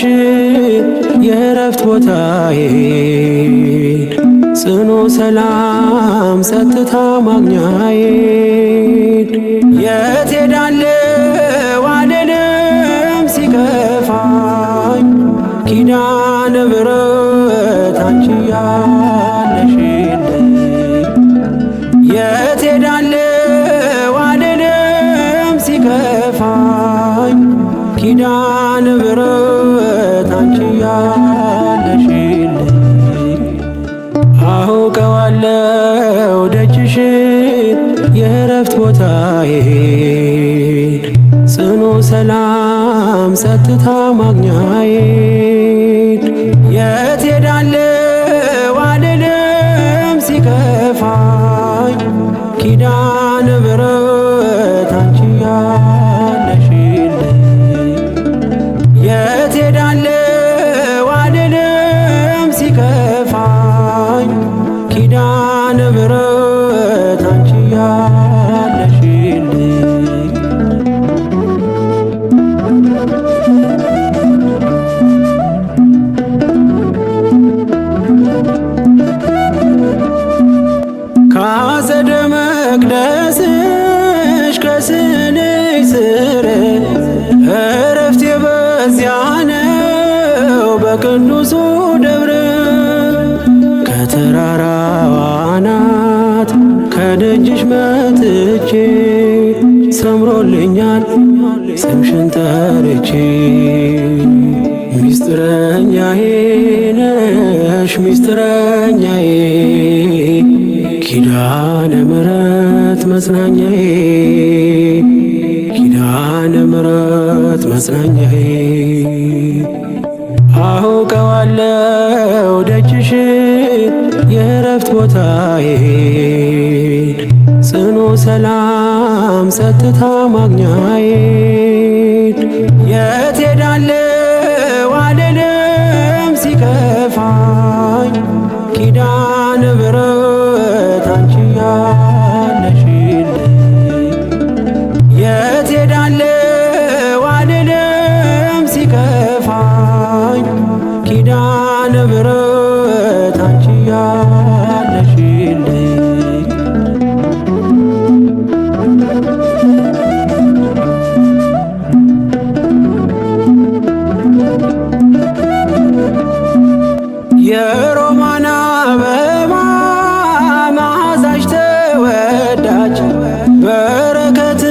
ደጅሽን የእረፍት ቦታዬን ጽኑ ሰላም ጸጥታ ማግኛዬን የት ሄዳለሁ አልልም ሲከፋኝ ኪዳነ ምሕረት አንቺ ያለሽልኝ የት ሄዳለሁ አልልም ሲከፋኝ ኪዳነ ምሕረት አንቺ ያለሽልኝ አውቀዋለሁ ደጅሽን የእረፍት ቦታዬን ጽኑ ሰላም ጸጥታ ማግኛዬን የት ሄዳለሁ አልልም ሲከፋኝ ኪዳነ ምሕረት አንቺ ያለሽልኝ የት ሄዳለሁ አልልም ሲከፋኝ ኪዳነ ምሕረት አንቺ ያለሽልኝ ከአጸደ መቅደስሽ ከስንሽ ስር እረፍቴ በዚያ ነው በቅዱሱ ደብረ ከተራራው አናት ከደጅሽ መጥቼ ሰምሮልኛል ስምሽን ጠርቼ ሚስጥረኛዬ ነሽ ሚስጥረኛዬ ኪዳነ ምሕረት መጽናኛዬ ኪዳነ ምሕረት መጽናኛዬ አውቀዋለሁ ደጅሽን የእረፍት ቦታዬን ጽኑ ሰላም ጸጥታ ማግኛዬን የት ሄዳለሁ አልልም ሲከፋኝ ኪዳነ ምሕረት አንቺ ያለሽልኝ የት ሄዳለሁ አልልም ሲከፋኝ ኪዳነ ምሕረት አንቺ ያለሽልኝ የሮማን አበባ መዓዛሽ ተወዳጅ በረከት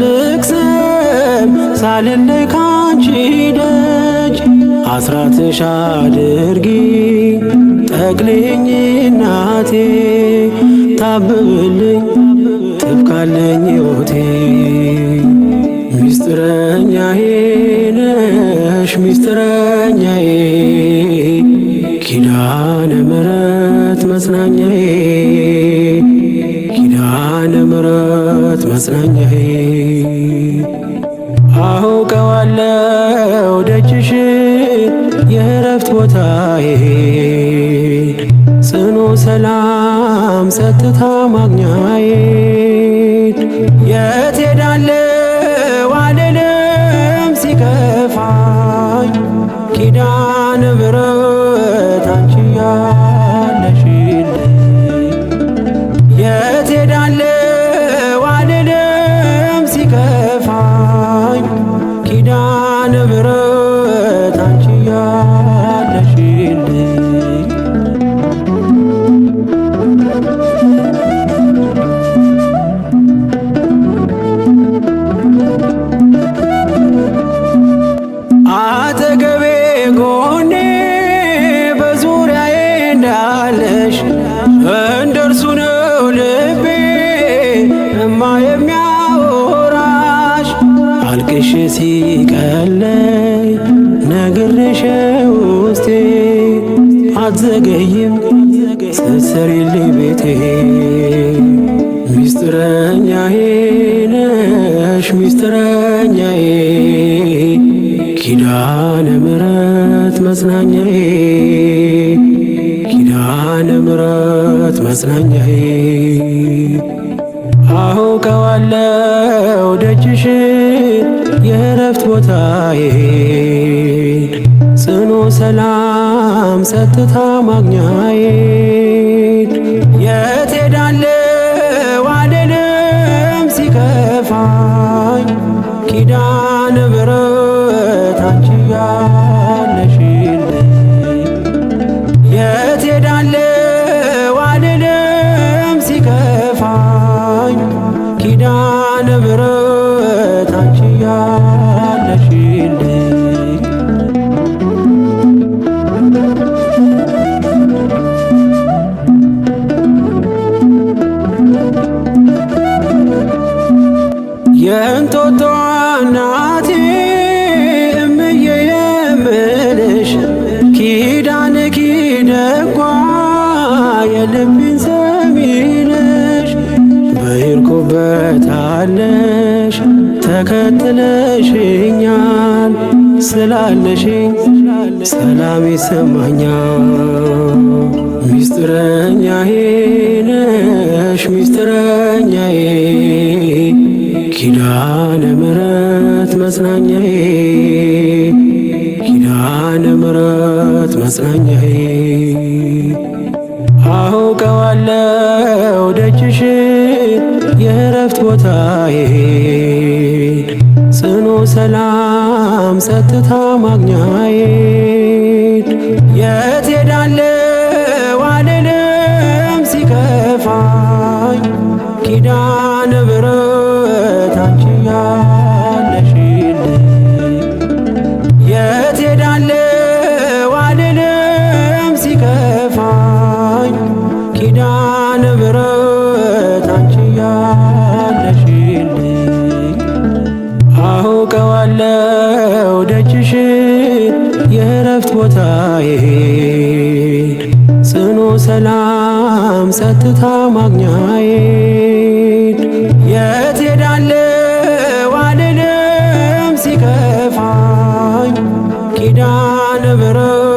ልቅሰም ሳልለይ ካንቺ ደጅ አስራትሽ አድርጊ ጠቅልኝ እናቴ ታብብልኝ ትብካለኝ ሕይወቴ ሚስጥረኛዬ ነሽ ሚስጥረኛዬ ኪዳነ ምሕረት መጽናኛዬ ኪዳነ ምሕረት መጽናኛዬ አውቀዋለሁ ደጅሽን የእረፍት ቦታዬን ጽኑ ሰላም ጸጥታ ማግኛዬን የት ሄዳለሁ አልልም ሲከፋኝ ኪዳነ ምሕረት አንቺ ያለሽልኝ የት ሄዳለሁ አልልም ሲከፋኝ ኪዳነ ምሕረት አንቺ ያለሽልኝ አጠገቤ ጎኔ በዙሪያዬ እንዳለሽ እንደርሱ ነው ልቤ እማ የሚያወራሽ አልቅሽ ሲቀለይ ነግሬሽ ውስጤ አትዘገይም ስትሰሪልኝ ቤቴ ሚስጥረኛዬ ነሽ ሚስጥረኛዬ ኪዳነ ምሕረት መጽናኛዬ ኪዳነ ምሕረት መጽናኛዬ አውቀዋለሁ ደጅሽን የእረፍት ቦታዬን ሰላም ጸጥታ ማግኛዬ የት ሄዳለሁ አልልም ሲከፋኝ ኪዳነ ምሕረት አንቺ ያለሽልኝ የት ሄዳለሁ አልልም ሲከፋኝ ኪዳነ ምሕረት አንቺ ያለሽልኝ የእንጦጦ እናቴ እምዬ የምልሽ ኪዳንኪ ደጓ የልቤን ሰሚ ነሽ በሄድኩበት አለሽ ተከትለሽኛል ስላለሽኝ ሰላም ይሰማኛል። ሚስጥረኛዬ ነሽ ሚስጥረኛዬ ኪዳነ ምሕረት መጽናኛዬ ኪዳነ ምሕረት መጽናኛዬ አውቀዋለሁ ደጅሽን የእረፍት ቦታዬን ጽኑ ሰላም ጸጥታ ማግኛዬን የት ሄዳለሁ አልልም ሲከፋኝ ኪዳነ ምሕረት አንቺ ያለሽልኝ የት ሄዳለሁ አልልም ሲከፋኝ ኪዳነ ምሕረት አንቺ ያለሽልኝ አውቀዋለሁ ደጅሽን የእረፍት ቦታዬን ጽኑ ሰላም ጸጥታ ማግኛዬን የት ሄዳለሁ አልልም ሲከፋኝ ኪዳነ ምሕረት